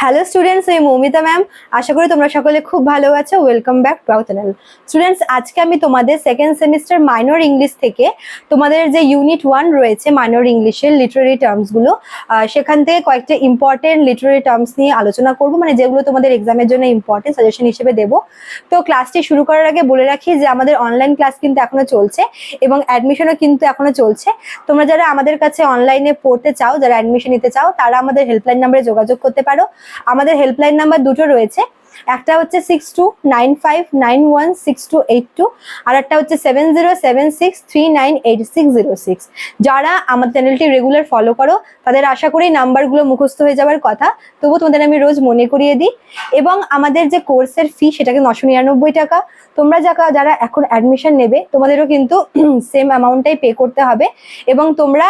Hello students, আমি Moumita ma'am. আশা করি তোমরা সকলে খুব ভালো আছো। Welcome back to our channel. Students, আজকে আমি তোমাদের সেকেন্ড সেমিস্টার মাইনর ইংলিশ থেকে তোমাদের যে ইউনিট 1 রয়েছে মাইনর ইংলিশের লিটারারি টার্মসগুলো, সেখান থেকে কয়েকটা ইম্পর্টেন্ট লিটারারি টার্মস নিয়ে আলোচনা করব, মানে যেগুলো তোমাদের এক্সামের জন্য ইম্পর্টেন্ট সাজেশন হিসেবে দেবো। তো ক্লাসটি শুরু করার আগে বলে রাখি যে আমাদের অনলাইন ক্লাস কিন্তু এখনো চলছে এবং অ্যাডমিশনও কিন্তু এখনো চলছে। তোমরা যারা আমাদের কাছে অনলাইনে পড়তে চাও, যারা অ্যাডমিশন নিতে চাও, তারা আমাদের হেল্পলাইন নাম্বারে যোগাযোগ করতে পারো। আমাদের হেল্পলাইন নাম্বার দুটো রয়েছে, একটা হচ্ছে 6295916282 আর একটা হচ্ছে 7076398606। যারা আমার চ্যানেলটি রেগুলার ফলো করো তাদের আশা করি নাম্বারগুলো মুখস্থ হয়ে যাওয়ার কথা, তবু তোমাদের আমি রোজ মনে করিয়ে দিই। এবং আমাদের যে কোর্সের ফি সেটাকে 999 টাকা। তোমরা যারা এখন অ্যাডমিশন নেবে তোমাদেরও কিন্তু সেম অ্যামাউন্টটাই পে করতে হবে এবং তোমরা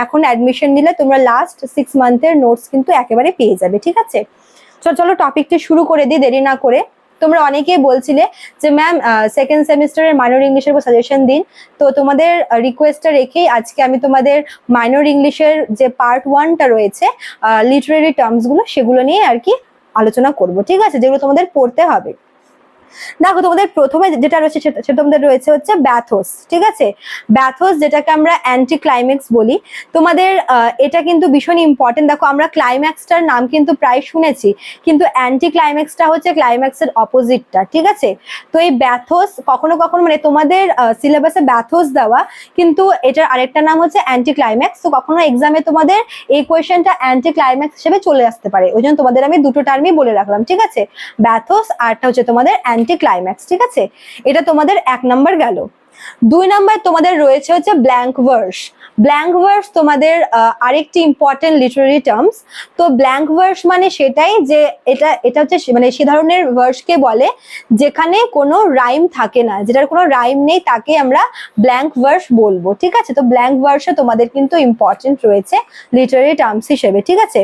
এখন অ্যাডমিশন নিলে তোমরা লাস্ট 6 মান্থের নোটস কিন্তু একেবারে পেয়ে যাবে, ঠিক আছে? চলো টপিকটি শুরু করে দিই দেরি না করে। তোমরা অনেকেই বলছিলে যে ম্যাম সেকেন্ড সেমিস্টারের মাইনর ইংলিশের উপর সাজেশন দিন, তো তোমাদের রিকোয়েস্টটা রেখেই আজকে আমি তোমাদের মাইনর ইংলিশের যে পার্ট 1টা রয়েছে লিটারারি টার্মসগুলো, সেগুলো নিয়ে আর কি আলোচনা করব, ঠিক আছে? যেগুলো তোমাদের পড়তে হবে। দেখো, তোমাদের প্রথমে যেটা রয়েছে সেটা তোমাদের রয়েছে হচ্ছে ব্যাথোস, ঠিক আছে? ব্যাথোস, যেটাকে আমরা অ্যান্টি ক্লাইম্যাক্স বলি। তোমাদের এটা কিন্তু ভীষণ ইম্পর্টেন্ট। দেখো, আমরা ক্লাইম্যাক্সটার নাম কিন্তু প্রায় শুনেছি, কিন্তু অ্যান্টি ক্লাইম্যাক্সটা হচ্ছে ক্লাইম্যাক্সের অপোজিটটা, ঠিক আছে? তো এই ব্যাথোস কখনো কখনো মানে তোমাদের সিলেবাসে ব্যাথোস দেওয়া, কিন্তু এটার আরেকটা নাম হচ্ছে অ্যান্টি ক্লাইম্যাক্স। তো কখনো এক্সামে তোমাদের এই কোয়েশ্চেনটা অ্যান্টি ক্লাইম্যাক্স হিসেবে চলে আসতে পারে, ওই জন্য তোমাদের আমি দুটো টার্মই বলে রাখলাম, ঠিক আছে? ব্যাথোস আরটা হচ্ছে তোমাদের অ্যান্টি ক্লাইম্যাক্স, ঠিক আছে? এটা তোমাদের 1 নাম্বার গেল। 2 নাম্বার তোমাদের রয়েছে হচ্ছে ব্ল্যাঙ্ক ভার্স। ব্ল্যাঙ্ক ভার্স তোমাদের আরেকটি ইম্পর্টেন্ট লিটারারি টার্মস। তো ব্ল্যাঙ্ক ভার্স মানে সেটাই যে এটা হচ্ছে মানে সে ধরনের ভার্সকে বলে যেখানে কোনো রাইম থাকে না, যেটার কোনো রাইম নেই, তাকে আমরা ব্ল্যাঙ্ক ভার্স বলবো, ঠিক আছে? তো ব্ল্যাঙ্ক ভার্সে তোমাদের কিন্তু ইম্পর্টেন্ট রয়েছে লিটারারি টার্মস হিসেবে, ঠিক আছে?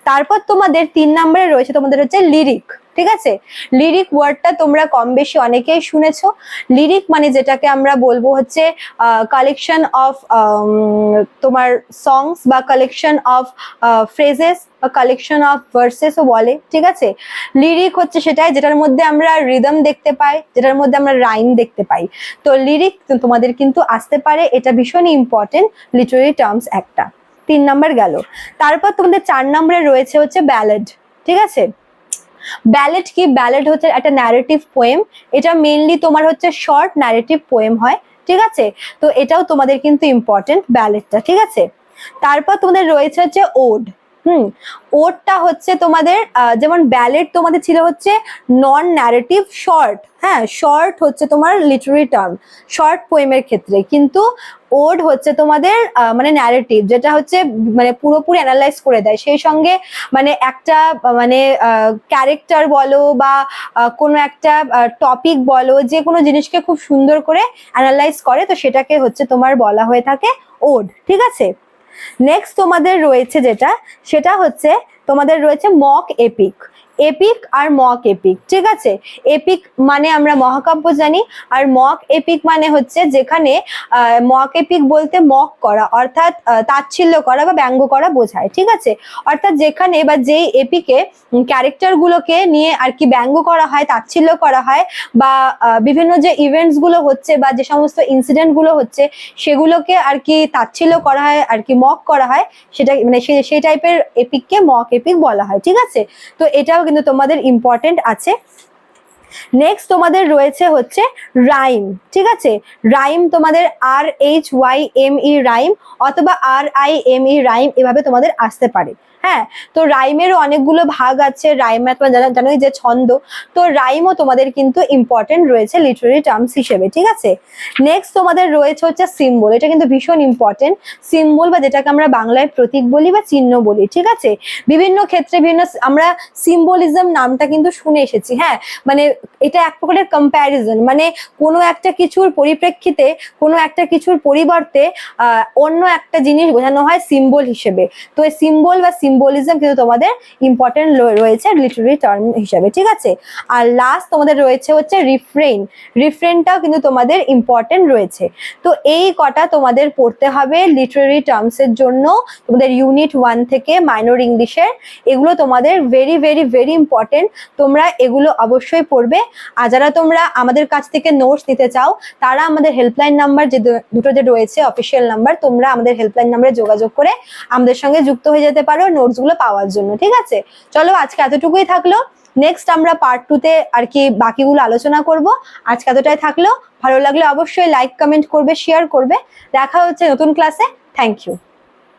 তারপর তোমাদের 3 নম্বরে রয়েছে তোমাদের হচ্ছে লিরিক, ঠিক আছে? লিরিক ওয়ার্ডটা তোমরা কম বেশি অনেকেই শুনেছো। লিরিক মানে যেটাকে আমরা বলবো হচ্ছে কালেকশন অফ তোমার সংস বা কালেকশন অফ ফ্রেজেস বা কালেকশন অফ ভার্সেসও বলে, ঠিক আছে? লিরিক হচ্ছে সেটাই যেটার মধ্যে আমরা রিদম দেখতে পাই, যেটার মধ্যে আমরা রাইম দেখতে পাই। তো লিরিক তোমাদের কিন্তু আসতে পারে, এটা ভীষণই ইম্পর্টেন্ট লিটারারি টার্মস একটা। 3 নাম্বার গেল। তারপর তোমাদের 4 নম্বরে রয়েছে হচ্ছে ব্যালেড, ঠিক আছে? ব্যালেড কি? ব্যালেড হচ্ছে একটা ন্যারেটিভ পোয়েম। এটা মেইনলি তোমার হচ্ছে শর্ট ন্যারেটিভ পোয়েম হয়, ঠিক আছে? তো এটাও তোমাদের কিন্তু ইম্পর্টেন্ট ব্যালেডটা, ঠিক আছে? তারপর তোমাদের রয়েছে হচ্ছে ওড। ওডটা হচ্ছে তোমাদের যেমন ব্যালেড তোমাদের ছিল হচ্ছে নন ন্যারেটিভ শর্ট, হ্যাঁ, শর্ট হচ্ছে তোমার লিটারারি টার্ম শর্ট পোয়েমের ক্ষেত্রে, কিন্তু ওড হচ্ছে তোমাদের মানে ন্যারেটিভ, যেটা হচ্ছে মানে পুরোপুরি অ্যানালাইজ করে দেয়, সেই সঙ্গে মানে একটা মানে ক্যারেক্টার বলো বা কোনো একটা টপিক বলো, যে কোনো জিনিসকে খুব সুন্দর করে অ্যানালাইজ করে, তো সেটাকে হচ্ছে তোমার বলা হয়ে থাকে ওড, ঠিক আছে? নেক্সট তোমাদের রয়েছে সেটা হচ্ছে তোমাদের রয়েছে মক এপিক। এপিক আর মক এপিক, ঠিক আছে? এপিক মানে আমরা মহাকাব্য জানি, আর মক এপিক মানে হচ্ছে যেখানে মক এপিক বলতে মক করা, অর্থাৎ তাচ্ছিল্য করা বা ব্যঙ্গ করা বোঝায়, ঠিক আছে? অর্থাৎ যেখানে বা যেই এপিকে ক্যারেক্টার গুলোকে নিয়ে আর কি ব্যঙ্গ করা হয়, তাচ্ছিল্য করা হয়, বা বিভিন্ন যে ইভেন্টস গুলো হচ্ছে বা যে সমস্ত ইনসিডেন্ট গুলো হচ্ছে সেগুলোকে আর কি তাচ্ছিল্য করা হয়, আর কি মক করা হয়, সেটা মানে সেই টাইপের এপিককে মক এপিক বলা হয়, ঠিক আছে? তো এটাও কিন্তু তোমাদের ইম্পর্টেন্ট আছে। নেক্সট তোমাদের রয়েছে হচ্ছে রাইম, ঠিক আছে? রাইম তোমাদের RHYME রাইম অথবা RIME রাইম, এভাবে তোমাদের আসতে পারে, হ্যাঁ? তো রাইমেরও অনেকগুলো ভাগ আছে। রাইম তোমরা জানোই যে ছন্দ, তো রাইমও তোমাদের কিন্তু ইম্পর্টেন্ট রয়েছে লিটারারি টার্মস হিসেবে, ঠিক আছে? নেক্সট তোমাদের রয়েছে হচ্ছে সিম্বল। এটা কিন্তু ভীষণ ইম্পর্টেন্ট। সিম্বল বা যেটাকে আমরা বাংলায় প্রতীক বলি বা চিহ্ন বলি, ঠিক আছে? বিভিন্ন ক্ষেত্রে বিভিন্ন আমরা সিম্বলিজম নামটা কিন্তু শুনে এসেছি, হ্যাঁ? মানে এটা এক প্রকারের কম্প্যারিজন, মানে কোনো একটা কিছুর পরিপ্রেক্ষিতে কোনো একটা কিছুর পরিবর্তে অন্য একটা জিনিস বোঝানো হয় সিম্বল হিসেবে। তো এই সিম্বল বা সিম্বলিজম কিন্তু তোমাদের ইম্পর্টেন্ট রয়েছে লিটারারি টার্ম হিসাবে, ঠিক আছে। আর লাস্ট তোমাদের রয়েছে হচ্ছে রিফ্রেন, রিফ্রেনটাও কিন্তু তোমাদের ইম্পর্টেন্ট রয়েছে। তো এই কটা তোমাদের পড়তে হবে লিটারারি টার্মসের জন্য তোমাদের ইউনিট 1 থেকে মাইনর ইংলিশের। এগুলো তোমাদের ভেরি ভেরি ভেরি ইম্পর্টেন্ট, তোমরা এগুলো অবশ্যই পড়বে। আর যারা তোমরা আমাদের কাছ থেকে নোটস নিতে চাও তারা আমাদের হেল্পলাইন নাম্বার যে দুটো যে রয়েছে অফিসিয়াল নাম্বার, তোমরা আমাদের হেল্পলাইন নাম্বারে যোগাযোগ করে আমাদের সঙ্গে যুক্ত হয়ে যেতে পারো নোটসগুলো পাওয়ার জন্য, ঠিক আছে। চলো আজকে এতটুকুই থাকলো, নেক্সট আমরা পার্ট 2 তে আর কি বাকিগুলো আলোচনা করব। আজকে এতটাই থাকলো, ভালো লাগলে অবশ্যই লাইক কমেন্ট করবে, শেয়ার করবে। দেখা হচ্ছে নতুন ক্লাসে। Thank you.